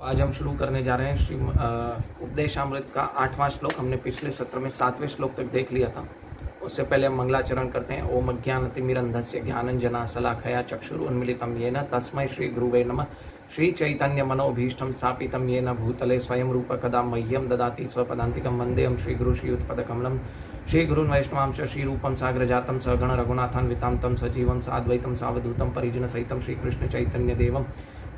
आज हम शुरू करने जा रहे हैं श्री उपदेशामृत का 8वां श्लोक। हमने पिछले सत्र में 7वें श्लोक तक देख लिया था। उससे पहले हम मंगलाचरण करते हैं। ओम अज्ञानतिमिरन्धस्य ज्ञानंजना शलाखया चक्षुरुन्मीलितं येन तस्मै श्री गुरुवे नमः। श्री चैतन्य मनोभीष्टं स्थापितं येन भूतले स्वयं रूप कदा मह्यं ददाति स्वपदान्तिकं वन्देहं श्री गुरु श्रीयुतपदकमलं श्री गुरुन् वैष्णवांश श्रीरूपं साग्रजातं सगण रघुनाथान्वितां तं सजीवं साद्वैतं सावधूतं परिजन सहितं श्रीकृष्ण चैतन्य देवं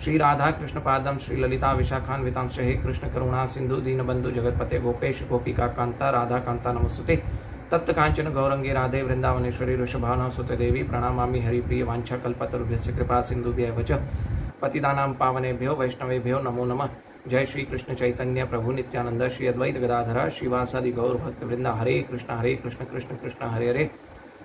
श्री राधा कृष्ण पादम श्री ललिता विशाखान्वितांश हे कृष्ण करुणा सिंधु दीनबंधु जगतपते गोपेश गोपिका कांता राधा कांता नमस्तुते तप्त कांचन गौरंगे राधे वृंदावनेश्वरी वृषभानु सुते देवी प्रणमामि हरिप्रिय वांछा कल्पतरुभ्यश्च कृपा सिंधुभ्यः च पतितानां पावनेभ्यो वैष्णवेभ्यो नमो नमः। जय श्री कृष्ण चैतन्य प्रभु नित्यानंद श्री अद्वैत गदाधर श्रीवासादि गौर भक्त वृंदा। हरे कृष्ण कृष्ण कृष्ण हरे हरे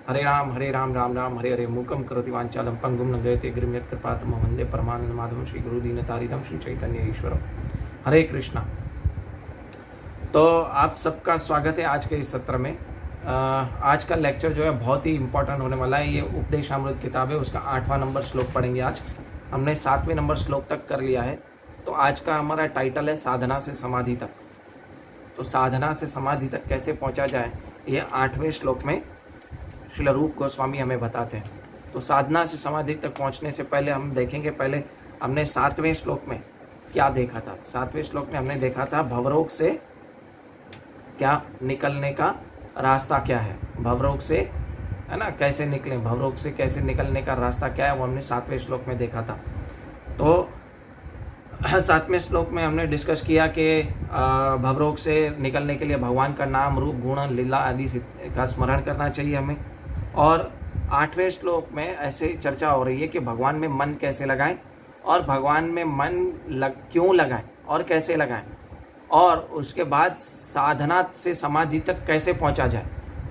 हरे राम राम राम हरे हरे। मूकं करोति वाञ्छालं पंगुं न गयते गिरिं यत्कृपातमहं वन्दे परमानन्दमाधवं श्री गुरुदीनतारिणं श्री चैतन्य ईश्वरं। हरे कृष्णा। तो आप सबका स्वागत है आज के इस सत्र में। आज का लेक्चर जो है बहुत ही इंपॉर्टेंट होने वाला है। ये उपदेशामृत किताब है, उसका 8वां नंबर श्लोक पढ़ेंगे आज। हमने 7वें नंबर श्लोक तक कर लिया है। तो आज का हमारा टाइटल है साधना से समाधि तक। तो साधना से समाधि तक कैसे पहुंचा जाए, ये 8वें श्लोक में श्रील रूप गोस्वामी हमें बताते हैं। तो साधना से समाधि तक पहुंचने से पहले हम देखेंगे, पहले हमने 7वें श्लोक में क्या देखा था। 7वें श्लोक में हमने देखा था भवरोग से क्या निकलने का रास्ता क्या है, भवरोग से, है ना, कैसे निकले, भवरोग से कैसे निकलने का रास्ता क्या है, वो हमने 7वें श्लोक में देखा था। तो 7वें श्लोक में हमने डिस्कस किया कि भवरोग से निकलने के लिए भगवान का नाम रूप गुण लीला आदि का स्मरण करना चाहिए हमें। और 8वें श्लोक में ऐसे चर्चा हो रही है कि भगवान में मन कैसे लगाएं और भगवान में मन क्यों लगाएं और कैसे लगाएं, और उसके बाद साधना से समाधि तक कैसे पहुंचा जाए,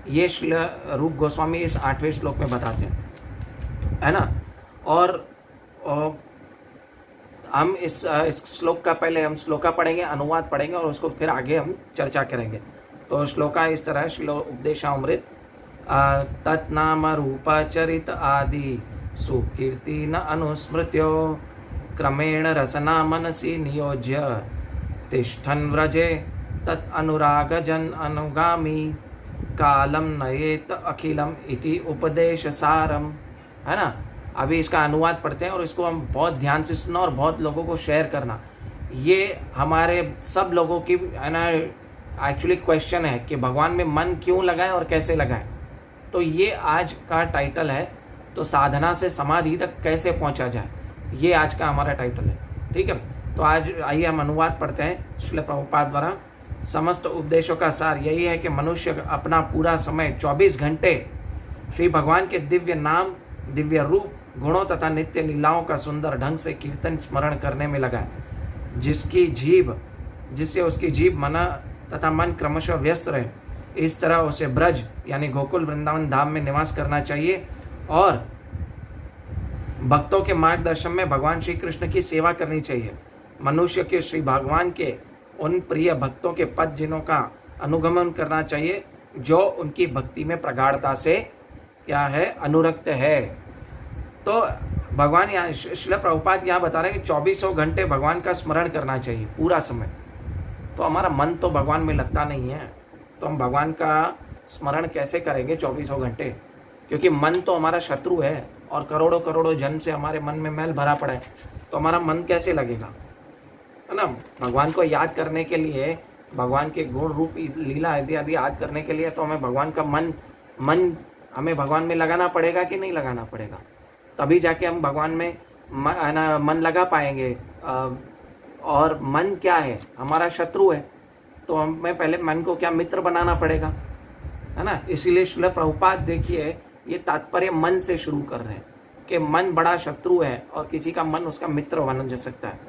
ये श्री रूप गोस्वामी इस 8वें श्लोक में बताते हैं, है ना। और हम इस श्लोक का पहले हम श्लोका पढ़ेंगे, अनुवाद पढ़ेंगे और उसको फिर आगे हम चर्चा करेंगे। तो श्लोका इस तरह है। श्रील उपदेशामृत तत्नाम रूपाचरित आदि सुकीर्ति न अनुस्मृत्यो क्रमेण रसना मनसि नियोज्य तिष्ठन् व्रजे तत् अनुराग जन अनुगामी कालम नयेत अखिलम इति उपदेश सारम, है ना। अभी इसका अनुवाद पढ़ते हैं और इसको हम बहुत ध्यान से सुनना और बहुत लोगों को शेयर करना। ये हमारे सब लोगों की, है ना, एक्चुअली क्वेश्चन है कि भगवान में मन क्यों लगाएं और कैसे लगाएं। तो ये आज का टाइटल है। तो साधना से समाधि तक कैसे पहुंचा जाए, ये आज का हमारा टाइटल है, ठीक है। तो आज आइए हम अनुवाद पढ़ते हैं श्रील प्रभुपाद द्वारा। समस्त उपदेशों का सार यही है कि मनुष्य अपना पूरा समय 24 घंटे श्री भगवान के दिव्य नाम, दिव्य रूप, गुणों तथा नित्य लीलाओं का सुंदर ढंग से कीर्तन स्मरण करने में लगा, जिससे उसकी जीभ, मन तथा मन क्रमशः व्यस्त रहे। इस तरह उसे ब्रज यानी गोकुल वृंदावन धाम में निवास करना चाहिए और भक्तों के मार्गदर्शन में भगवान श्री कृष्ण की सेवा करनी चाहिए। मनुष्य के श्री भगवान के उन प्रिय भक्तों के पद जिनों का अनुगमन करना चाहिए जो उनकी भक्ति में प्रगाढ़ता से क्या है, अनुरक्त है। तो भगवान यहाँ श्रील प्रभुपाद यहाँ बता रहे हैं कि 24 घंटे भगवान का स्मरण करना चाहिए पूरा समय। तो हमारा मन तो भगवान में लगता नहीं है, तो हम भगवान का स्मरण कैसे करेंगे 24 घंटे, क्योंकि मन तो हमारा शत्रु है और करोड़ों करोड़ों जन्म से हमारे मन में मैल भरा पड़ा है। तो हमारा मन कैसे लगेगा, है ना। भगवान को याद करने के लिए, भगवान के गुण रूप लीला आदि याद करने के लिए तो हमें भगवान का मन हमें भगवान में लगाना पड़ेगा कि नहीं लगाना पड़ेगा, तभी जाके हम भगवान में मन लगा पाएंगे। और मन क्या है, हमारा शत्रु है, तो हमें पहले मन को क्या मित्र बनाना पड़ेगा, है ना। इसीलिए श्रील प्रभुपाद देखिए ये तात्पर्य मन से शुरू कर रहे हैं कि मन बड़ा शत्रु है और किसी का मन उसका मित्र बन जा सकता है।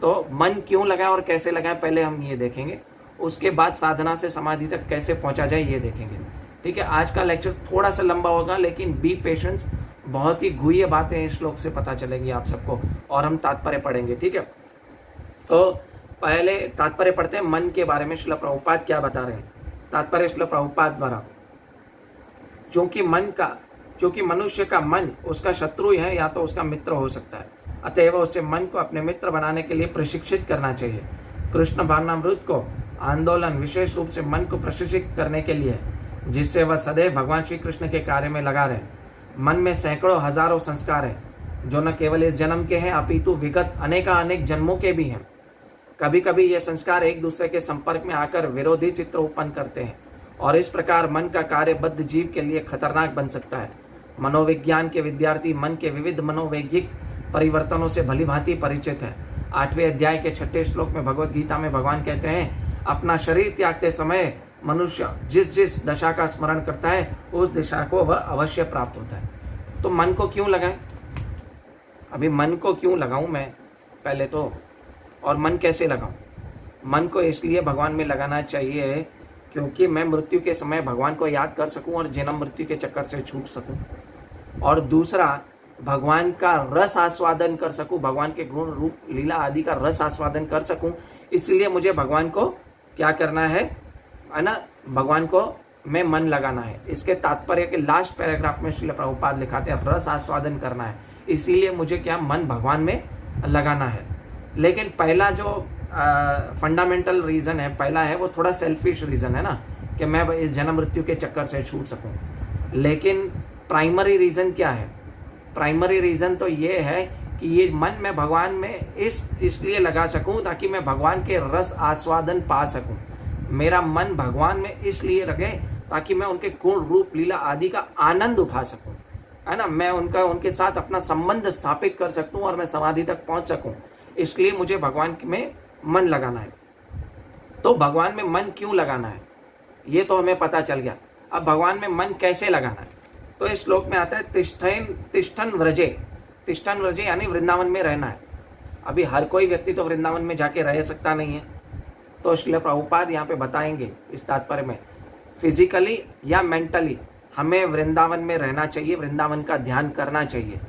तो मन क्यों लगाए और कैसे लगाए पहले हम ये देखेंगे, उसके बाद साधना से समाधि तक कैसे पहुंचा जाए ये देखेंगे, ठीक है। आज का लेक्चर थोड़ा सा लंबा होगा, लेकिन बी पेशेंस, बहुत ही गुह्य बातें इस श्लोक से पता चलेंगी आप सबको और हम तात्पर्य पढ़ेंगे, ठीक है। तो पहले तात्पर्य पढ़ते हैं मन के बारे में। श्रील प्रभुपाद क्या बता रहे हैं, तात्पर्य श्रील प्रभुपाद द्वारा। क्योंकि मनुष्य का मन उसका शत्रु है या तो उसका मित्र हो सकता है। अतएव उसे मन को अपने मित्र बनाने के लिए प्रशिक्षित करना चाहिए। कृष्ण भावनामृत को आंदोलन विशेष रूप से मन को प्रशिक्षित करने के लिए है, जिससे वह सदैव भगवान श्री कृष्ण के कार्य में लगा रहे। मन में सैकड़ों हजारों संस्कार हैं जो न केवल इस जन्म के हैं अपितु विगत अनेक जन्मों के भी हैं। कभी कभी ये संस्कार एक दूसरे के संपर्क में आकर विरोधी चित्र उत्पन्न करते हैं और इस प्रकार मन का कार्य बद्ध जीव के लिए खतरनाक बन सकता है। मनोविज्ञान के विद्यार्थी मन के विविध मनोवैज्ञिक परिवर्तनों से भलीभांति परिचित है। 8वें अध्याय के 6ठे श्लोक में भगवत गीता में भगवान कहते हैं, अपना शरीर त्यागते समय मनुष्य जिस जिस दशा का स्मरण करता है उस दिशा को वह अवश्य प्राप्त होता है। तो मन को क्यों लगाएं? अभी मन को क्यों लगाऊं मैं पहले तो, और मन कैसे लगाऊं? मन को इसलिए भगवान में लगाना चाहिए क्योंकि मैं मृत्यु के समय भगवान को याद कर सकूं और जन्म मृत्यु के चक्कर से छूट सकूं, और दूसरा भगवान का रस आस्वादन कर सकूं, भगवान के गुण रूप लीला आदि का रस आस्वादन कर सकूं। इसलिए मुझे भगवान को क्या करना है ना, भगवान को में मन लगाना है। इसके तात्पर्य के लास्ट पैराग्राफ में श्रील प्रभुपाद लिखाते हैं रस आस्वादन करना है, इसीलिए मुझे क्या मन भगवान में लगाना है। लेकिन पहला जो फंडामेंटल रीजन है, पहला है वो थोड़ा सेल्फिश रीजन है ना, कि मैं इस जन्म मृत्यु के चक्कर से छूट सकूं। लेकिन प्राइमरी रीजन क्या है? प्राइमरी रीजन तो ये है कि ये मन मैं भगवान में इसलिए लगा सकूं ताकि मैं भगवान के रस आस्वादन पा सकूं। मेरा मन भगवान में इसलिए लगे ताकि मैं उनके गुण रूप लीला आदि का आनंद उठा सकूं, है ना। मैं उनके साथ अपना संबंध स्थापित कर सकूं और मैं समाधि तक पहुंच सकूं। इसलिए मुझे भगवान में मन लगाना है। तो भगवान में मन क्यों लगाना है ये तो हमें पता चल गया। अब भगवान में मन कैसे लगाना है, तो इस श्लोक में आता है तिष्ठन व्रजे। तिष्ठन व्रजे यानी वृंदावन में रहना है। अभी हर कोई व्यक्ति तो वृंदावन में जाके रह सकता नहीं है, तो श्रील प्रभुपाद यहाँ पे बताएंगे इस तात्पर्य में फिजिकली या मेंटली हमें वृंदावन में रहना चाहिए, वृंदावन का ध्यान करना चाहिए।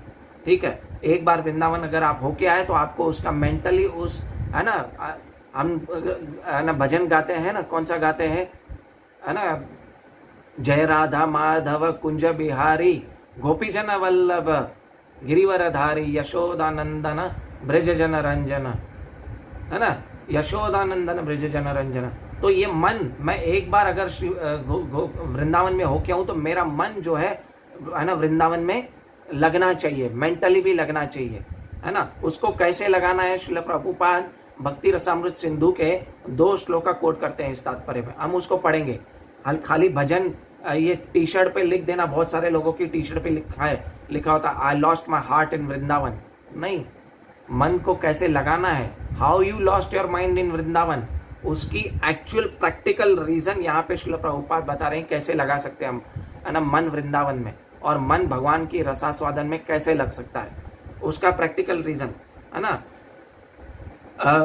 ठीक है, एक बार वृंदावन अगर आप होके आए तो आपको उसका मेंटली उस, है ना, हम है ना भजन गाते हैं ना, कौन सा गाते हैं, है ना, जय राधा माधव कुंज बिहारी गोपीजन वल्लभ गिरिवरधारी यशोदानंदन ब्रजजन रंजन, है ना, यशोदानंदन ब्रजजन रंजन। तो ये मन, मैं एक बार अगर वृंदावन में होके आऊं तो मेरा मन जो है ना वृंदावन में लगना चाहिए, मेंटली भी लगना चाहिए, है ना। उसको कैसे लगाना है, श्रील प्रभुपाद भक्ति रसामृत सिंधु के 2 श्लोक का कोट करते हैं इस तात्पर्य में, हम उसको पढ़ेंगे। खाली भजन ये टी शर्ट पे लिख देना, बहुत सारे लोगों की टी शर्ट पे लिखा होता I lost my heart in Vrindavan. नहीं, मन को कैसे लगाना है, how you lost your mind in Vrindavan, उसकी एक्चुअल प्रैक्टिकल रीजन यहाँ पे श्रील प्रभुपाद बता रहे हैं कैसे लगा सकते हैं हम, है ना, मन वृंदावन में, और मन भगवान की रसास्वादन में कैसे लग सकता है, उसका प्रैक्टिकल रीजन, है ना।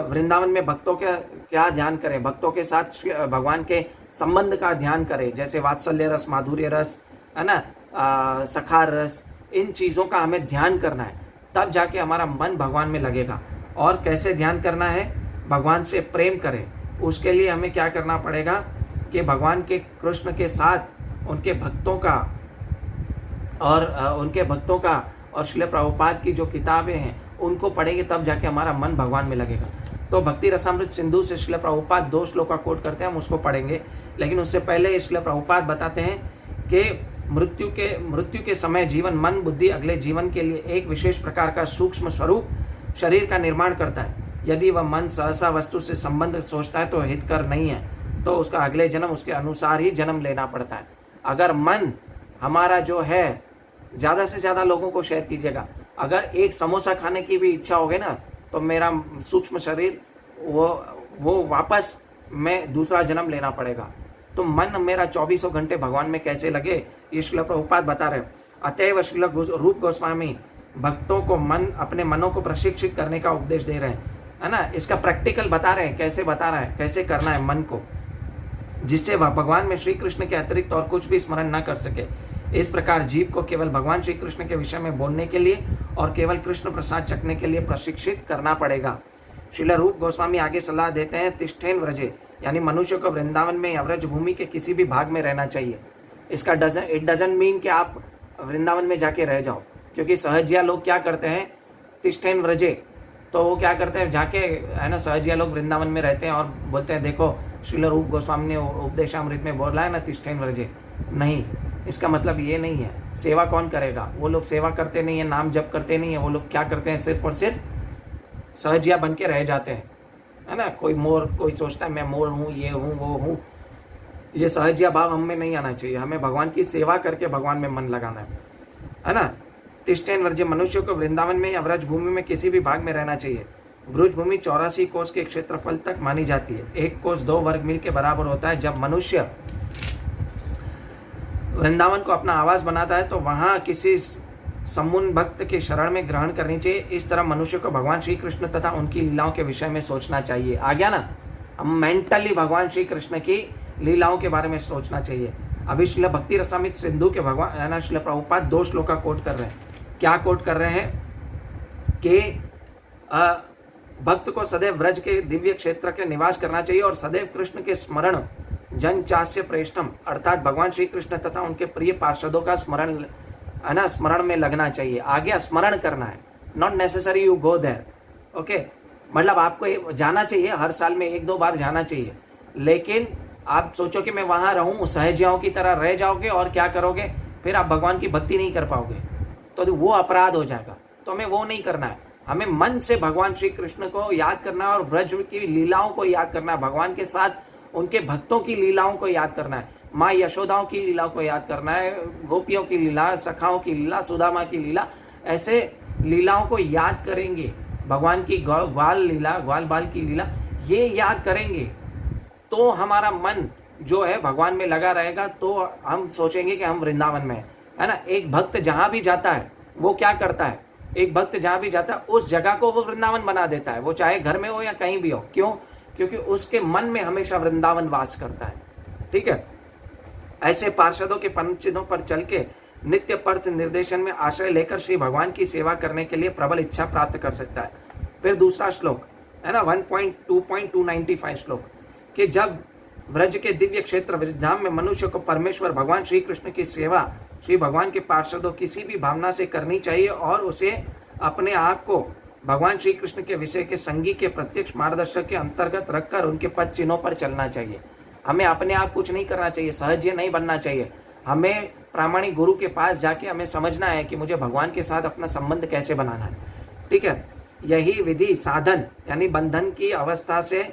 वृंदावन में भक्तों के क्या ध्यान करें, भक्तों के साथ भगवान के संबंध का ध्यान करें, जैसे वात्सल्य रस, माधुर्य रस, है ना, सखार रस, इन चीजों का हमें ध्यान करना है, तब जाके हमारा मन भगवान में लगेगा। और कैसे ध्यान करना है, भगवान से प्रेम करें। उसके लिए हमें क्या करना पड़ेगा कि भगवान के कृष्ण के साथ उनके भक्तों का और श्रील प्रभुपाद की जो किताबें हैं उनको पढ़ेंगे, तब जाके हमारा मन भगवान में लगेगा। तो भक्ति रसामृत सिंधु से श्रील प्रभुपाद 2 श्लोक का कोट करते हैं, हम उसको पढ़ेंगे। लेकिन उससे पहले श्रील प्रभुपाद बताते हैं कि मृत्यु के समय जीवन, मन, बुद्धि अगले जीवन के लिए एक विशेष प्रकार का सूक्ष्म स्वरूप शरीर का निर्माण करता है। यदि वह मन सहसा वस्तु से संबंध सोचता है तो हितकर नहीं है, तो उसका अगले जन्म उसके अनुसार ही जन्म लेना पड़ता है। अगर मन हमारा जो है, ज़्यादा से ज़्यादा लोगों को शेयर कीजिएगा, अगर एक समोसा खाने की भी इच्छा होगी ना, तो मेरा सूक्ष्म शरीर वो वापस मैं दूसरा जन्म लेना पड़ेगा। तो मन मेरा 24 घंटे भगवान में कैसे लगे, ये श्रील प्रभुपाद बता रहे हैं। अतएव श्रील रूप गोस्वामी भक्तों को अपने मनों को प्रशिक्षित करने का उपदेश दे रहे हैं, है ना। इसका प्रैक्टिकल बता रहे हैं, कैसे बता रहे हैं, कैसे करना है मन को, जिससे वह भगवान में श्री कृष्ण के अतिरिक्त और कुछ भी स्मरण न कर सके। इस प्रकार जीव को केवल भगवान श्री कृष्ण के विषय में बोलने के लिए और केवल कृष्ण प्रसाद चखने के लिए प्रशिक्षित करना पड़ेगा। श्रील रूप गोस्वामी आगे सलाह देते हैं, तिष्ठेन व्रजे, यानी मनुष्य को वृंदावन में या व्रज भूमि के किसी भी भाग में रहना चाहिए। इसका इट डजंट मीन कि आप वृंदावन में जाके रह जाओ, क्योंकि सहजिया लोग क्या करते हैं, तिष्ठेन व्रजे, तो वो क्या करते हैं, जाके है ना सहजिया लोग वृंदावन में रहते हैं और बोलते हैं देखो श्रील रूप गोस्वामी ने उपदेशामृत में बोला है ना तिष्ठेन व्रजे। नहीं, इसका मतलब ये नहीं है। सेवा कौन करेगा? वो लोग सेवा करते नहीं है, नाम जप करते नहीं है, वो लोग क्या करते हैं, सिर्फ और सिर्फ सहजिया बन के रह जाते हैं, है ना। कोई मोर, कोई सोचता है मैं मोर हूँ, ये हूँ, वो हूँ। ये सहजिया भाव हम में नहीं आना चाहिए। हमें भगवान की सेवा करके भगवान में मन लगाना है ना। तिष्ठेन व्रजे, मनुष्य को वृंदावन में या व्रज भूमि में किसी भी भाग में रहना चाहिए। ब्रज भूमि 84 कोस के क्षेत्रफल तक मानी जाती है। 1 कोस 2 वर्ग मील के बराबर होता है। जब मनुष्य वृंदावन को अपना आवास बनाता है तो वहां किसी समुन भक्त के शरण में ग्रहण करनी चाहिए। इस तरह मनुष्य को भगवान श्री कृष्ण तथा उनकी लीलाओं के विषय में सोचना चाहिए। आ गया ना, हम मेंटली भगवान श्री कृष्ण की लीलाओं के बारे में सोचना चाहिए। अभी श्रील भक्ति रसामृत सिंधु के भगवान है ना श्रील प्रभुपाद 2 श्लोक का कोट कर रहे हैं। क्या कोट कर रहे हैं कि भक्त को सदैव व्रज के दिव्य क्षेत्र के निवास करना चाहिए और सदैव कृष्ण के स्मरण जन चास्य प्रेष्ठम, अर्थात भगवान श्री कृष्ण तथा उनके प्रिय पार्षदों का स्मरण है ना, स्मरण में लगना चाहिए। आगे स्मरण करना है, not necessary you go there. Okay, मतलब आपको जाना चाहिए, हर साल में 1-2 बार जाना चाहिए, लेकिन आप सोचो कि मैं वहां रहूं, सहजियाओं की तरह रह जाओगे और क्या करोगे, फिर आप भगवान की भक्ति नहीं कर पाओगे, तो वो अपराध हो जाएगा। तो हमें वो नहीं करना है। हमें मन से भगवान श्री कृष्ण को याद करना है और व्रज की लीलाओं को याद करना है, भगवान के साथ उनके भक्तों की लीलाओं को याद करना है, माँ यशोदाओं की लीलाओं को याद करना है, गोपियों की लीला, सखाओं की लीला, सुदामा की लीला, ऐसे लीलाओं को याद करेंगे। भगवान की ग्वाल लीला, ग्वाल बाल की लीला, ये याद करेंगे तो हमारा मन जो है भगवान में लगा रहेगा। तो हम सोचेंगे कि हम वृंदावन में है ना। एक भक्त जहां भी जाता है वो क्या करता है, एक भक्त जहां भी जाता है उस जगह को वो वृंदावन बना देता है, वो चाहे घर में हो या कहीं भी हो। क्यों? क्योंकि उसके मन में हमेशा वृंदावन वास करता है। ठीक है, ऐसे पार्षदों के पंचिनों पर चल के नित्य पर्थ निर्देशन में आश्रय लेकर श्री भगवान की सेवा करने के लिए प्रबल इच्छा प्राप्त कर सकता है। फिर दूसरा श्लोक है ना 1.2.295 श्लोक, कि जब व्रज के दिव्य क्षेत्र वृद्धाम में मनुष्य को परमेश्वर भगवान श्री कृष्ण की सेवा श्री भगवान के पार्षदों किसी भी भावना से करनी चाहिए और उसे अपने आप को भगवान श्री कृष्ण के विषय के संगी के प्रत्यक्ष मार्गदर्शक के अंतर्गत रखकर उनके पद चिन्हों पर चलना चाहिए। हमें अपने आप कुछ नहीं करना चाहिए, सहज नहीं बनना चाहिए। हमें प्रामाणिक गुरु के पास जाके हमें समझना है कि मुझे भगवान के साथ अपना संबंध कैसे बनाना है। ठीक है, यही विधि साधन यानी बंधन की अवस्था से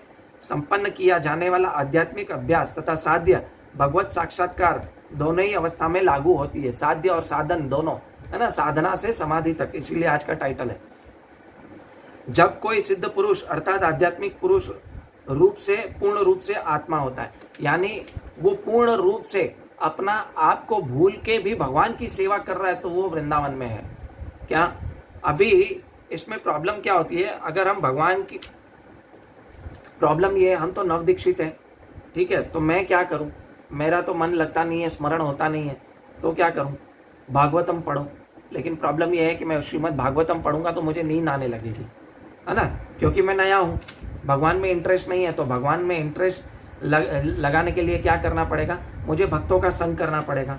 संपन्न किया जाने वाला आध्यात्मिक अभ्यास तथा साध्य भगवत साक्षात्कार दोनों ही अवस्था में लागू होती है। साध्य और साधन दोनों, है ना, साधना से समाधि तक, इसीलिए आज का टाइटल है। जब कोई सिद्ध पुरुष अर्थात आध्यात्मिक पुरुष रूप से पूर्ण रूप से आत्मा होता है, यानी वो पूर्ण रूप से अपना आप को भूल के भी भगवान की सेवा कर रहा है, तो वो वृंदावन में है। क्या अभी इसमें प्रॉब्लम क्या होती है, अगर हम भगवान की प्रॉब्लम ये है, हम तो नवदीक्षित हैं, ठीक है, तो मैं क्या करूं, मेरा तो मन लगता नहीं है, स्मरण होता नहीं है, तो क्या करूं, भागवतम पढ़ो। लेकिन प्रॉब्लम ये है कि मैं श्रीमद् भागवतम पढ़ूंगा तो मुझे नींद आने लगेगी, है ना, क्योंकि मैं नया हूं, भगवान में इंटरेस्ट नहीं है। तो भगवान में इंटरेस्ट लगाने के लिए क्या करना पड़ेगा, मुझे भक्तों का संग करना पड़ेगा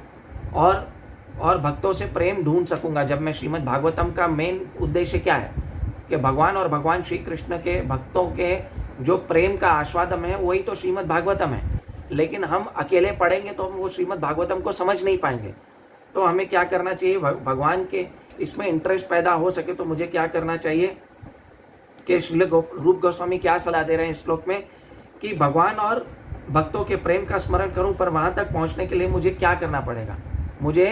और भक्तों से प्रेम ढूंढ सकूंगा। जब मैं श्रीमद् भागवतम का मेन उद्देश्य क्या है कि भगवान और भगवान श्री कृष्ण के भक्तों के जो प्रेम का आस्वादन है वही तो श्रीमद् भागवतम है। लेकिन हम अकेले पढ़ेंगे तो हम वो श्रीमद् भागवतम को समझ नहीं पाएंगे। तो हमें क्या करना चाहिए, भगवान के इसमें इंटरेस्ट पैदा हो सके तो मुझे क्या करना चाहिए कि श्रील रूप गोस्वामी क्या सलाह दे रहे हैं इस श्लोक में, कि भगवान और भक्तों के प्रेम का स्मरण करूं, पर वहां तक पहुंचने के लिए मुझे क्या करना पड़ेगा। मुझे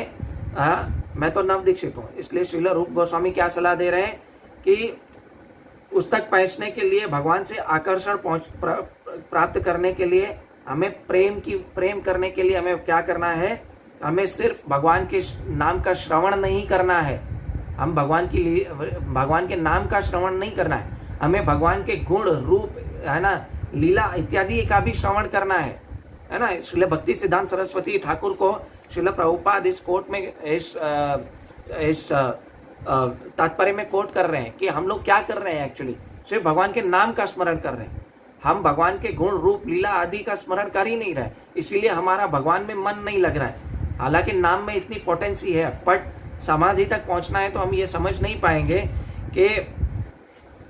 मैं तो नवदीक्षित हूं, इसलिए श्रील रूप गोस्वामी क्या सलाह दे रहे हैं कि उस तक पहुंचने के लिए, भगवान से आकर्षण प्राप्त करने के लिए, हमें प्रेम करने के लिए हमें क्या करना है, हमें सिर्फ भगवान के नाम का श्रवण नहीं करना है, हम भगवान के नाम का श्रवण नहीं करना है, हमें भगवान के गुण रूप, है ना, लीला इत्यादि का भी श्रवण करना है ना। श्रील भक्ति सिद्धांत सरस्वती ठाकुर को श्रील प्रभुपाद इस कोट में इस तात्पर्य में कोट कर रहे हैं कि हम लोग क्या कर रहे हैं, एक्चुअली सिर्फ भगवान के नाम का स्मरण कर रहे हैं, हम भगवान के गुण रूप लीला आदि का स्मरण कर ही नहीं रहे, इसीलिए हमारा भगवान में मन नहीं लग रहा है। हालांकि नाम में इतनी पोटेंसी है, बट समाधि तक पहुंचना है तो हम ये समझ नहीं पाएंगे कि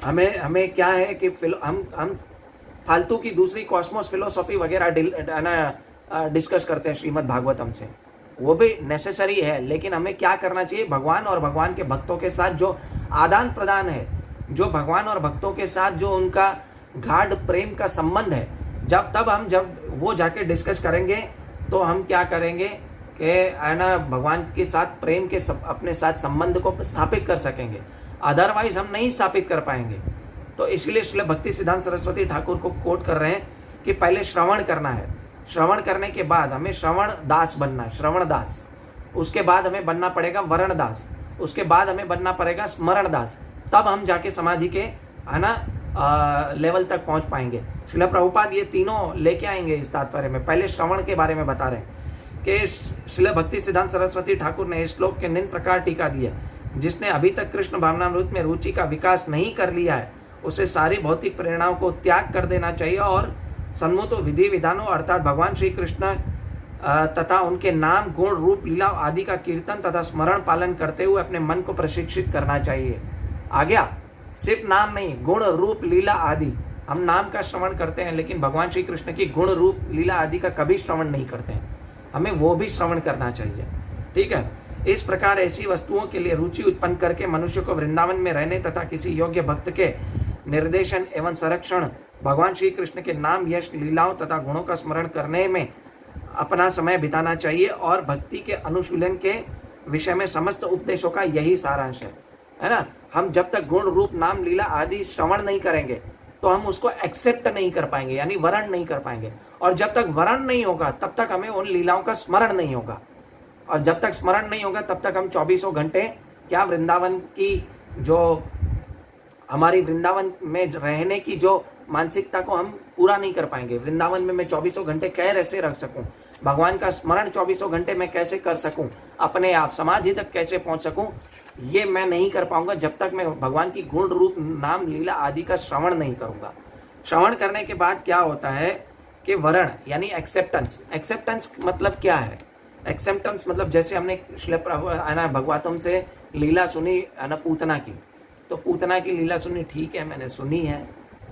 हमें हमें क्या है कि हम फालतू की दूसरी कॉस्मोस फिलोसॉफी वगैरह डिस्कस करते हैं श्रीमद् भागवतम से, वो भी नेसेसरी है, लेकिन हमें क्या करना चाहिए, भगवान और भगवान के भक्तों के साथ जो आदान प्रदान है, जो भगवान और भक्तों के साथ जो उनका गाढ़ प्रेम का संबंध है, जब वो जाके डिस्कस करेंगे तो हम क्या करेंगे कि है ना भगवान के साथ प्रेम के अपने साथ संबंध को स्थापित कर सकेंगे, अदरवाइज हम नहीं स्थापित कर पाएंगे। तो इसलिए श्रील भक्ति सिद्धांत सरस्वती ठाकुर को कोट कर रहे हैं कि पहले श्रवण करना है, श्रवण करने के बाद हमें श्रवण दास बनना है, श्रवण दास, उसके बाद हमें बनना पड़ेगा वरण दास, उसके बाद हमें बनना पड़ेगा स्मरण दास, तब हम जाके समाधि के है ना लेवल तक पहुंच पाएंगे। श्रील प्रभुपाद ये तीनों लेके आएंगे इस तात्पर्य में। पहले श्रवण के बारे में बता रहे हैं कि श्रील भक्ति सिद्धांत सरस्वती ठाकुर ने इस श्लोक के निम्न प्रकार टीका दिया, जिसने अभी तक कृष्ण भावनामृत में रुचि का विकास नहीं कर लिया है, उसे सारी भौतिक प्रेरणाओं को त्याग कर देना चाहिए और सन्मत विधि विधानों अर्थात भगवान श्री कृष्ण तथा उनके नाम गुण रूप लीला आदि का कीर्तन तथा स्मरण पालन करते हुए अपने मन को प्रशिक्षित करना चाहिए। आ गया, सिर्फ नाम नहीं, गुण रूप लीला आदि। हम नाम का श्रवण करते हैं लेकिन भगवान श्री कृष्ण की गुण रूप लीला आदि का कभी श्रवण नहीं करते हैं, हमें वो भी श्रवण करना चाहिए। ठीक है, इस प्रकार ऐसी वस्तुओं के लिए रुचि उत्पन्न करके मनुष्य को वृंदावन में रहने तथा किसी योग्य भक्त के निर्देशन एवं संरक्षण भगवान श्री कृष्ण के नाम यश लीलाओं तथा गुणों का स्मरण करने में अपना समय बिताना चाहिए और भक्ति के अनुशीलन के विषय में समस्त उपदेशों का यही सारांश है ना। हम जब तक गुण रूप नाम लीला आदि श्रवण नहीं करेंगे तो हम उसको एक्सेप्ट नहीं कर पाएंगे, यानी वरण नहीं कर पाएंगे, और जब तक वरण नहीं होगा तब तक हमें उन लीलाओं का स्मरण नहीं होगा, और जब तक स्मरण नहीं होगा तब तक हम 24 घंटे क्या वृंदावन की जो हमारी वृंदावन में रहने की जो मानसिकता को हम पूरा नहीं कर पाएंगे। वृंदावन में मैं 24 घंटे कैसे रख सकूं, भगवान का स्मरण 24 घंटे में कैसे कर सकूं, अपने आप समाधि तक कैसे पहुंच सकूं, ये मैं नहीं कर पाऊंगा जब तक मैं भगवान की गुण रूप नाम लीला आदि का श्रवण नहीं करूंगा। श्रवण करने के बाद क्या होता है कि वरण यानी एक्सेप्टेंस। एक्सेप्टेंस मतलब क्या है? एक्सेप्टेंस मतलब जैसे हमने भगवतम से लीला सुनी है ना पूतना की, तो पूतना की लीला सुनी, ठीक है मैंने सुनी है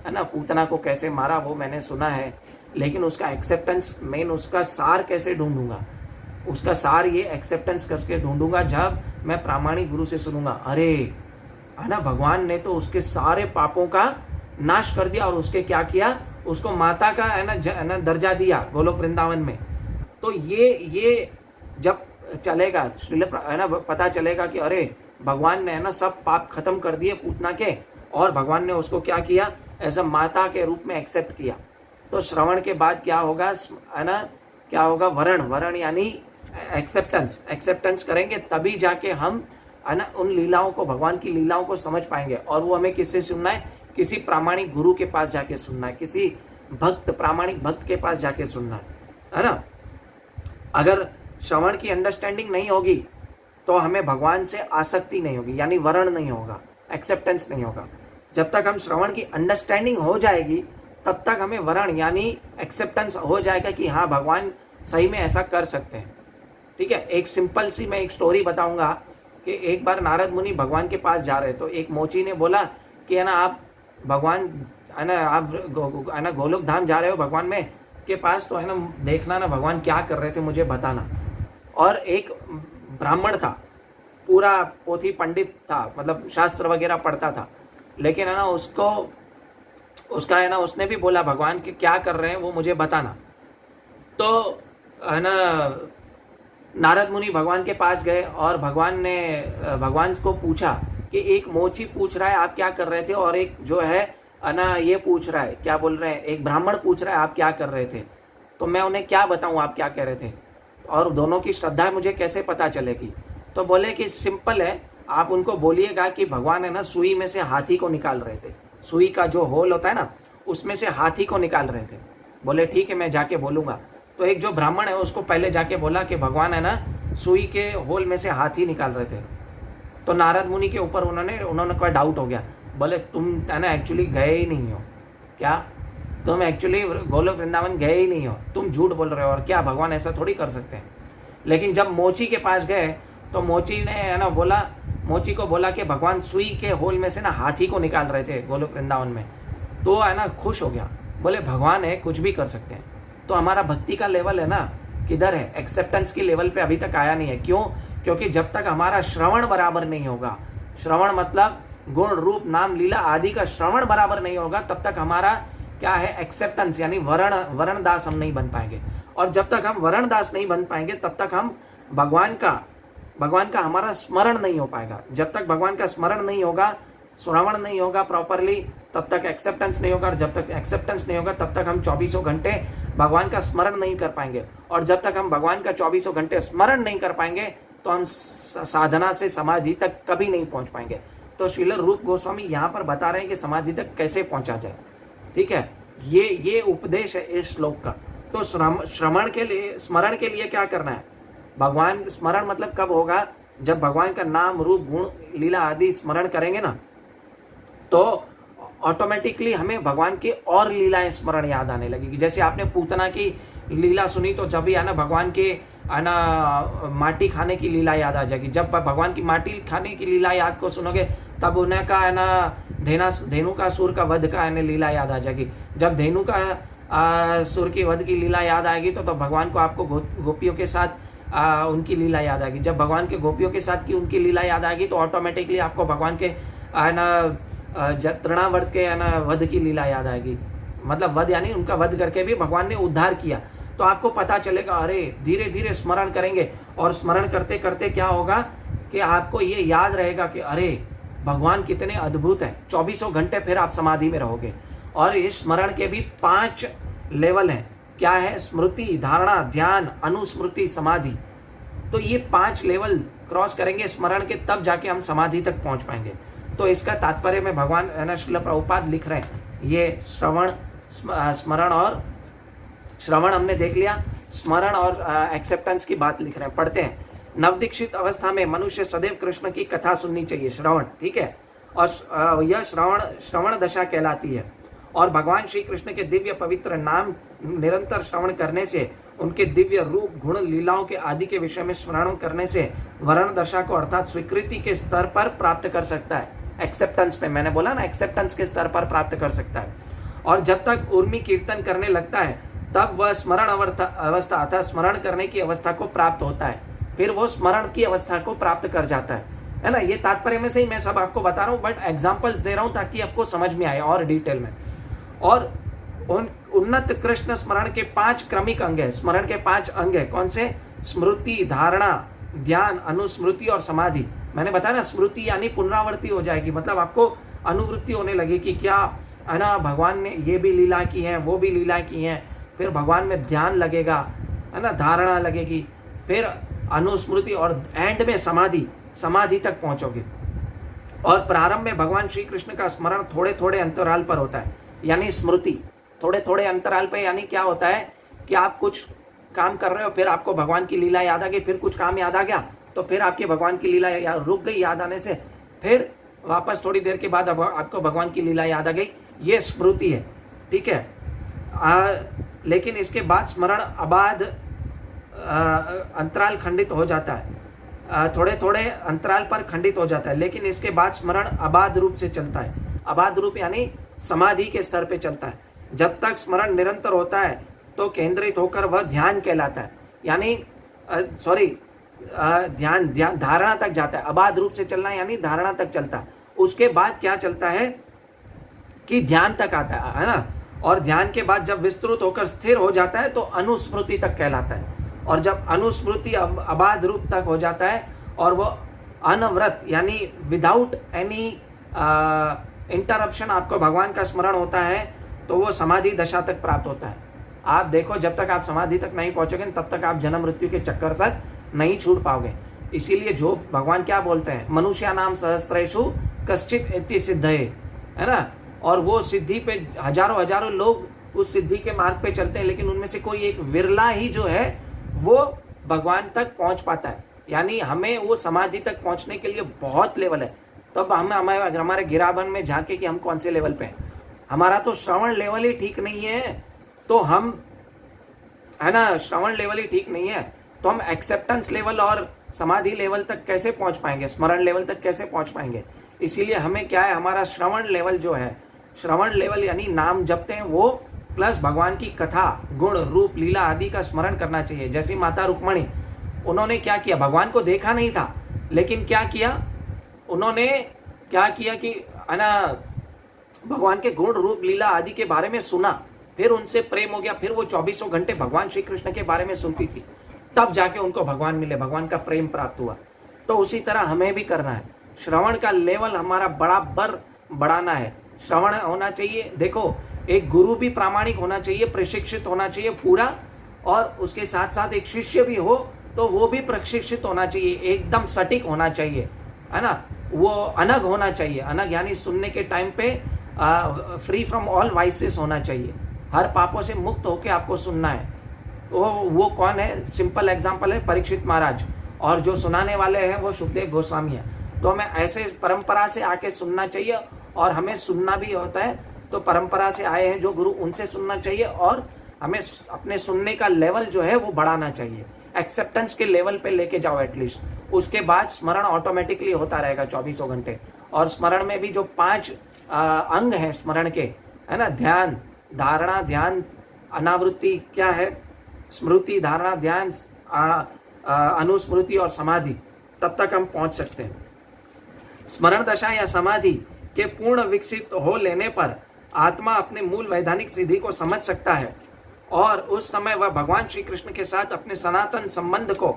ना, पूतना को कैसे मारा वो मैंने सुना है, लेकिन उसका एक्सेप्टेंस मेन उसका सार कैसे ढूंढूंगा? उसका सार ये एक्सेप्टेंस करके ढूंढूंगा जब मैं प्रामाणिक गुरु से सुनूंगा, अरे है ना भगवान ने तो उसके सारे पापों का नाश कर दिया और उसके क्या किया, उसको माता का है ना दर्जा दिया गोलोक वृंदावन में। तो ये जब चलेगा है ना पता चलेगा कि अरे भगवान ने है ना सब पाप खत्म कर दिए पूतना के, और भगवान ने उसको क्या किया, एज अ माता के रूप में एक्सेप्ट किया। तो श्रवण के बाद क्या होगा है ना, क्या होगा, वरण यानी एक्सेप्टेंस करेंगे, तभी जाके हम है ना उन लीलाओं को, भगवान की लीलाओं को समझ पाएंगे। और वो हमें किससे सुनना है? किसी प्रामाणिक गुरु के पास जाके सुनना है, किसी प्रामाणिक भक्त के पास जाके सुनना है ना। अगर श्रवण की अंडरस्टैंडिंग नहीं होगी तो हमें भगवान से आसक्ति नहीं होगी, यानी वरण नहीं होगा, एक्सेप्टेंस नहीं होगा। जब तक हम श्रवण की अंडरस्टैंडिंग हो जाएगी तब तक हमें वरण यानी एक्सेप्टेंस हो जाएगा कि हाँ भगवान सही में ऐसा कर सकते हैं। ठीक है, एक सिंपल सी मैं एक स्टोरी बताऊंगा कि एक बार नारद मुनि भगवान के पास जा रहे, तो एक मोची ने बोला कि है ना आप भगवान है ना आप है ना गोलोक धाम जा रहे हो भगवान में के पास, तो है ना देखना ना भगवान क्या कर रहे थे मुझे बताना। और एक ब्राह्मण था, पूरा पोथी पंडित था, मतलब शास्त्र वगैरह पढ़ता था, लेकिन है ना उसका है ना उसने भी बोला भगवान के क्या कर रहे हैं वो मुझे बताना। तो है ना नारद मुनि भगवान के पास गए और भगवान को पूछा कि एक मोची पूछ रहा है आप क्या कर रहे थे, और एक जो है ना ये पूछ रहा है, क्या बोल रहे हैं, एक ब्राह्मण पूछ रहा है आप क्या कर रहे थे, तो मैं उन्हें क्या बताऊं आप क्या कह रहे थे, और दोनों की श्रद्धा मुझे कैसे पता चलेगी? तो बोले कि सिंपल है, आप उनको बोलिएगा कि भगवान है ना सुई में से हाथी को निकाल रहे थे, सुई का जो होल होता है ना उसमें से हाथी को निकाल रहे थे। बोले ठीक है मैं जाके बोलूंगा। तो एक जो ब्राह्मण है उसको पहले जाके बोला कि भगवान है ना सुई के होल में से हाथी निकाल रहे थे। तो नारद मुनि के ऊपर उन्होंने कोई डाउट हो गया, बोले तुम है ना एक्चुअली गए ही नहीं हो क्या, तुम एक्चुअली गोलोक वृंदावन गए ही नहीं हो, तुम झूठ बोल रहे हो, और क्या भगवान ऐसा थोड़ी कर सकते हैं। लेकिन जब मोची के पास गए तो मोची ने है ना बोला मोची को बोला कि भगवान सुई के होल में से ना हाथी को निकाल रहे थे गोलोक वृंदावन में, तो है ना खुश हो गया, बोले भगवान है, कुछ भी कर सकते हैं। तो हमारा भक्ति का लेवल है ना किधर है, एक्सेप्टेंस की लेवल पे अभी तक आया नहीं है। क्यों? क्योंकि जब तक हमारा श्रवण बराबर नहीं होगा, श्रवण मतलब गुण रूप नाम लीला आदि का श्रवण बराबर नहीं होगा, तब तक हमारा क्या है, एक्सेप्टेंस यानी वरण दास हम नहीं बन पाएंगे। और जब तक हम वरण दास नहीं बन पाएंगे तब तक हम भगवान का हमारा स्मरण नहीं हो पाएगा। जब तक भगवान का स्मरण नहीं होगा, श्रवण नहीं होगा प्रॉपरली, तब तक एक्सेप्टेंस नहीं होगा। और जब तक एक्सेप्टेंस नहीं होगा तब तक हम 24 घंटे भगवान का स्मरण नहीं कर पाएंगे। और जब तक हम भगवान का 24 घंटे स्मरण नहीं कर पाएंगे तो हम साधना से समाधि तक कभी नहीं पहुंच पाएंगे। तो श्रील रूप गोस्वामी यहाँ पर बता रहे हैं कि समाधि तक कैसे पहुंचा जाए। ठीक है, ये उपदेश है इस श्लोक का। तो श्रवण के लिए, स्मरण के लिए क्या करना है, भगवान स्मरण मतलब कब होगा, जब भगवान का नाम रूप गुण लीला आदि स्मरण करेंगे ना, तो ऑटोमेटिकली हमें भगवान की और लीलाएं स्मरण याद आने लगेगी। जैसे आपने पूतना की लीला सुनी तो जब भी है ना भगवान के है ना माटी खाने की लीला याद आ जाएगी। जब भगवान की माटी खाने की लीला याद को सुनोगे तब उन्हें का है ना धेनु का सुर का वध का है ना लीला याद आ जाएगी। जब धेनु का सुर की वध की लीला याद आएगी तो भगवान को आपको गोपियों के साथ उनकी लीला याद आएगी। जब भगवान के गोपियों के साथ की उनकी लीला याद आएगी तो ऑटोमेटिकली आपको भगवान के है ना तृणावर्त के है ना वध की लीला याद आएगी। मतलब वध यानी उनका वध करके भी भगवान ने उद्धार किया। तो आपको पता चलेगा, अरे धीरे धीरे स्मरण करेंगे और स्मरण करते करते क्या होगा कि आपको ये याद रहेगा कि अरे भगवान कितने अद्भुत हैं। 24 घंटे फिर आप समाधि में रहोगे। और इस स्मरण के भी 5 लेवल हैं। क्या है? स्मृति, धारणा, ध्यान, अनुस्मृति, समाधि। तो ये 5 लेवल क्रॉस करेंगे स्मरण के, तब जाके हम समाधि तक पहुंच पाएंगे। तो इसका तात्पर्य में भगवान श्रील प्रभुपाद लिख रहे हैं, ये श्रवण, स्मरण और श्रवण हमने देख लिया, स्मरण और एक्सेप्टेंस की बात लिख रहे हैं। पढ़ते हैं। नवदीक्षित अवस्था में मनुष्य सदैव कृष्ण की कथा सुननी चाहिए, श्रवण, ठीक है। और यह श्रवण दशा कहलाती है। और भगवान श्री कृष्ण के दिव्य पवित्र नाम निरंतर श्रवण करने से, उनके दिव्य रूप गुण लीलाओं के आदि के विषय में स्मरण करने से वर्ण दशा को अर्थात स्वीकृति के स्तर पर प्राप्त कर सकता है। एक्सेप्टेंस पे, मैंने बोला ना, एक्सेप्टेंस के स्तर पर प्राप्त कर सकता है। और जब तक उर्मी कीर्तन करने लगता है तब वह स्मरण अवस्था अर्थात स्मरण करने की अवस्था को प्राप्त होता है। फिर वो स्मरण की अवस्था को प्राप्त कर जाता है ना। ये तात्पर्य में से ही मैं सब आपको बता रहा हूँ, बट एग्जाम्पल्स दे रहा हूँ ताकि आपको समझ में आए और डिटेल में। और उन्नत कृष्ण स्मरण के 5 क्रमिक अंग है। स्मरण के 5 अंग है। कौन से? स्मृति, धारणा, ध्यान, अनुस्मृति और समाधि। मैंने बताया ना, स्मृति यानी पुनरावृत्ति हो जाएगी, मतलब आपको अनुवृत्ति होने लगेगी। क्या है ना, भगवान ने ये भी लीला की है, वो भी लीला की है। फिर भगवान में ध्यान लगेगा, है ना, धारणा लगेगी, फिर अनुस्मृति और एंड में समाधि तक पहुंचोगे। और प्रारंभ में भगवान श्री कृष्ण का स्मरण थोड़े थोड़े अंतराल पर होता है, यानी स्मृति थोड़े थोड़े अंतराल पे। यानी क्या होता है कि आप कुछ काम कर रहे हो, फिर आपको भगवान की लीला याद आ गई, फिर कुछ काम याद आ गया तो फिर आपकी भगवान की लीला रुक गई याद आने से, फिर वापस थोड़ी देर के बाद आपको भगवान की लीला याद आ गई। ये स्मृति है, ठीक है। लेकिन इसके बाद स्मरण अबाध अंतराल खंडित हो जाता है, थोड़े थोड़े अंतराल पर खंडित हो जाता है। लेकिन इसके बाद स्मरण अबाध रूप से चलता है। अबाध रूप यानी समाधि के स्तर पे चलता है। जब तक स्मरण निरंतर होता है तो केंद्रित होकर वह ध्यान कहलाता है, यानी ध्यान धारणा तक जाता है। अबाध रूप से चलना यानी धारणा तक चलता है। उसके बाद क्या चलता है कि ध्यान तक आता है ना। और ध्यान के बाद जब विस्तृत होकर स्थिर हो जाता है तो अनुस्मृति तक कहलाता है। और जब अनुस्मृति अबाध रूप तक हो जाता है और वो अनवरत यानी विदाउट एनी इंटरप्शन आपको भगवान का स्मरण होता है, तो वो समाधि दशा तक प्राप्त होता है। आप देखो, जब तक आप समाधि तक नहीं पहुंचोगे तब तक आप जन्म मृत्यु के चक्कर तक नहीं छूट पाओगे। इसीलिए जो भगवान क्या बोलते हैं, मनुष्य नाम सहस्त्रेषु कश्चित इति सिद्धये, है ना। और वो सिद्धि पे हजारों लोग उस सिद्धि के मार्ग पे चलते हैं, लेकिन उनमें से कोई एक विरला ही जो है वो भगवान तक पहुंच पाता है। यानी हमें वो समाधि तक पहुंचने के लिए बहुत लेवल है। तब हमारे गिरावन में झांके कि हम कौन से लेवल पे हैं। हमारा तो श्रवण लेवल ही ठीक नहीं है, तो हम, है ना, श्रवण लेवल ही ठीक नहीं है, तो हम एक्सेप्टेंस लेवल और समाधि लेवल तक कैसे पहुंच पाएंगे, स्मरण लेवल तक कैसे पहुंच पाएंगे। इसीलिए हमें क्या है, हमारा श्रवण लेवल जो है, श्रवण लेवल यानी नाम जपते हैं वो, प्लस भगवान की कथा, गुण, रूप, लीला आदि का स्मरण करना चाहिए। जैसे माता रुक्मणी, उन्होंने क्या किया, भगवान को देखा नहीं था, लेकिन क्या किया, उन्होंने क्या किया कि है ना, भगवान के गुण, रूप, लीला आदि के बारे में सुना, फिर उनसे प्रेम हो गया, फिर वो 24 घंटे भगवान श्री कृष्ण के बारे में सुनती थी, तब जाके उनको भगवान मिले, भगवान का प्रेम प्राप्त हुआ। तो उसी तरह हमें भी करना है, श्रवण का लेवल हमारा बराबर बढ़ाना है। श्रवण होना चाहिए, देखो एक गुरु भी प्रामाणिक होना चाहिए, प्रशिक्षित होना चाहिए पूरा, और उसके साथ साथ एक शिष्य भी हो तो वो भी प्रशिक्षित होना चाहिए, एकदम सटीक होना चाहिए, है ना, वो अनग होना चाहिए। अनग यानी सुनने के टाइम पे फ्री फ्रॉम ऑल वाइसेस होना चाहिए, हर पापों से मुक्त होकर आपको सुनना है। वो कौन है, सिंपल एग्जांपल है परीक्षित महाराज, और जो सुनाने वाले हैं वो सुखदेव गोस्वामी है। तो हमें ऐसे परंपरा से आके सुनना चाहिए, और हमें सुनना भी होता है तो परंपरा से आए हैं जो गुरु, उनसे सुनना चाहिए, और हमें अपने सुनने का लेवल जो है वो बढ़ाना चाहिए, एक्सेप्टेंस के लेवल पे लेके जाओ एटलीस्ट। उसके बाद स्मरण ऑटोमेटिकली होता रहेगा 24 घंटे। और स्मरण में भी जो 5 अंग हैं स्मरण के, है ना, ध्यान, धारणा, ध्यान, अनावृत्ति क्या है, स्मृति, धारणा, ध्यान, अनुस्मृति और समाधि, तब तक हम पहुंच सकते हैं। स्मरण दशा या समाधि के पूर्ण विकसित हो लेने पर आत्मा अपने मूल वैधानिक सिद्धि को समझ सकता है, और उस समय वह भगवान श्री कृष्ण के साथ अपने सनातन संबंध को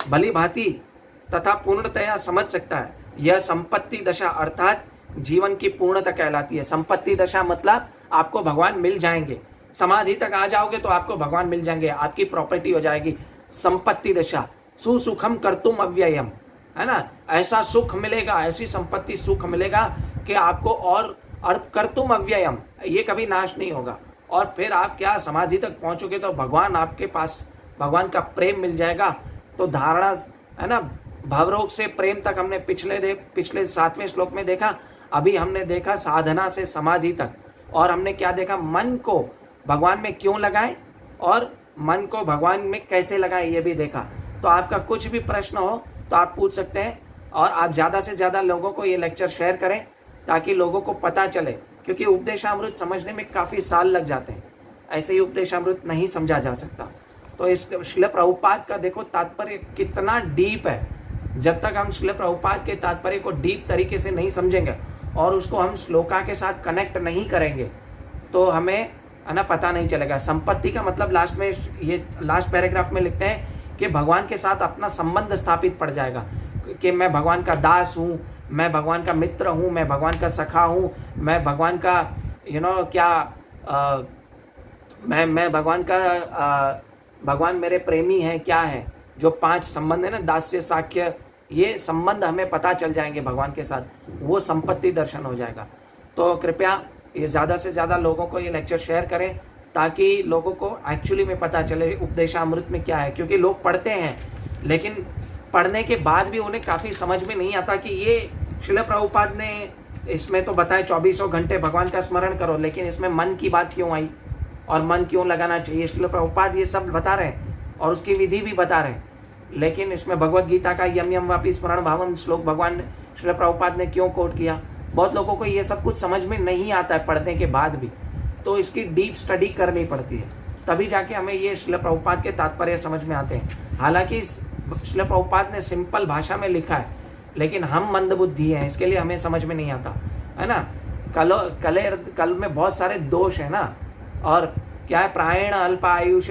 भली भांति तथा पूर्णतया समझ सकता है। यह संपत्ति दशा अर्थात जीवन की पूर्णता कहलाती है। संपत्ति दशा मतलब आपको भगवान मिल जाएंगे, समाधि तक आ जाओगे तो आपको भगवान मिल जाएंगे, आपकी प्रॉपर्टी हो जाएगी। संपत्ति दशा, सुसुखम कर्तुम अव्ययम, है ना, ऐसा सुख मिलेगा, ऐसी संपत्ति सुख मिलेगा कि आपको, और कर्तुम अव्ययम, ये कभी नाश नहीं होगा। और फिर आप क्या समाधि तक पहुंचोगे तो भगवान आपके पास, भगवान का प्रेम मिल जाएगा। तो धारणा, है ना, भवरोग से प्रेम तक हमने पिछले 7वें श्लोक में देखा। अभी हमने देखा साधना से समाधि तक, और हमने क्या देखा, मन को भगवान में क्यों लगाएं और मन को भगवान में कैसे लगाएं, ये भी देखा। तो आपका कुछ भी प्रश्न हो तो आप पूछ सकते हैं, और आप ज़्यादा से ज़्यादा लोगों को ये लेक्चर शेयर करें ताकि लोगों को पता चले, क्योंकि उपदेशामृत समझने में काफ़ी साल लग जाते हैं, ऐसे ही उपदेशामृत नहीं समझा जा सकता। तो इस श्रील प्रभुपाद का देखो तात्पर्य कितना डीप है। जब तक हम श्रील प्रभुपाद के तात्पर्य को डीप तरीके से नहीं समझेंगे और उसको हम श्लोका के साथ कनेक्ट नहीं करेंगे तो हमें, है ना, पता नहीं चलेगा। संपत्ति का मतलब लास्ट में, ये लास्ट पैराग्राफ में लिखते हैं कि भगवान के साथ अपना संबंध स्थापित पड़ जाएगा, कि मैं भगवान का दास हूँ, मैं भगवान का मित्र हूँ, मैं भगवान का सखा हूँ, मैं भगवान का मैं भगवान का भगवान मेरे प्रेमी हैं, क्या है, जो 5 संबंध है ना, दास्य, साख्य, ये संबंध हमें पता चल जाएंगे भगवान के साथ, वो संपत्ति दर्शन हो जाएगा। तो कृपया ये ज़्यादा से ज़्यादा लोगों को ये लेक्चर शेयर करें ताकि लोगों को एक्चुअली में पता चले उपदेशामृत में क्या है। क्योंकि लोग पढ़ते हैं, लेकिन पढ़ने के बाद भी उन्हें काफ़ी समझ में नहीं आता कि ये श्रील प्रभुपाद ने इसमें तो बताया 24 घंटे भगवान का स्मरण करो, लेकिन इसमें मन की बात क्यों आई और मन क्यों लगाना चाहिए। श्रील प्रभुपाद ये सब बता रहे हैं और उसकी विधि भी बता रहे हैं, लेकिन इसमें भगवत गीता का यम यम वापी स्मरण भावम श्लोक भगवान श्रील प्रभुपाद ने क्यों कोट किया, बहुत लोगों को ये सब कुछ समझ में नहीं आता है पढ़ने के बाद भी। तो इसकी डीप स्टडी करनी पड़ती है, तभी जाके हमें ये श्रील प्रभुपाद के तात्पर्य समझ में आते हैं। हालांकि श्रील प्रभुपाद ने सिंपल भाषा में लिखा है, लेकिन हम मंदबुद्धि हैं, इसके लिए हमें समझ में नहीं आता, है ना। कल में बहुत सारे दोष है ना, और क्या है, प्रायण अल्प आयुष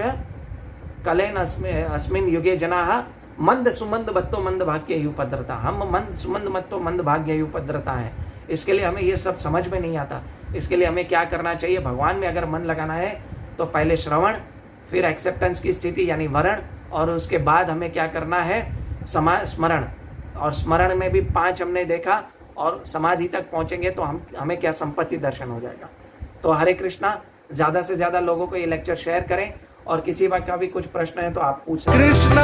कलेन अस्मिन युगे जनाः मंद सुमंद बत्तो मंद भाग्य युपद्रता। हम मंद सुमंद मत्तो मंद भाग्य युपद्रता है, इसके लिए हमें ये सब समझ में नहीं आता। इसके लिए हमें क्या करना चाहिए, भगवान में अगर मन लगाना है तो पहले श्रवण, फिर एक्सेप्टेंस की स्थिति यानी वरण, और उसके बाद हमें क्या करना है, स्मरण। और स्मरण में भी 5 हमने देखा, और समाधि तक पहुंचेंगे तो हमें क्या, संपत्ति दर्शन हो जाएगा। तो हरे कृष्णा, ज़्यादा से ज़्यादा लोगों को ये लेक्चर शेयर करें, और किसी बात का भी कुछ प्रश्न है तो आप पूछ सकते हैं। कृष्णा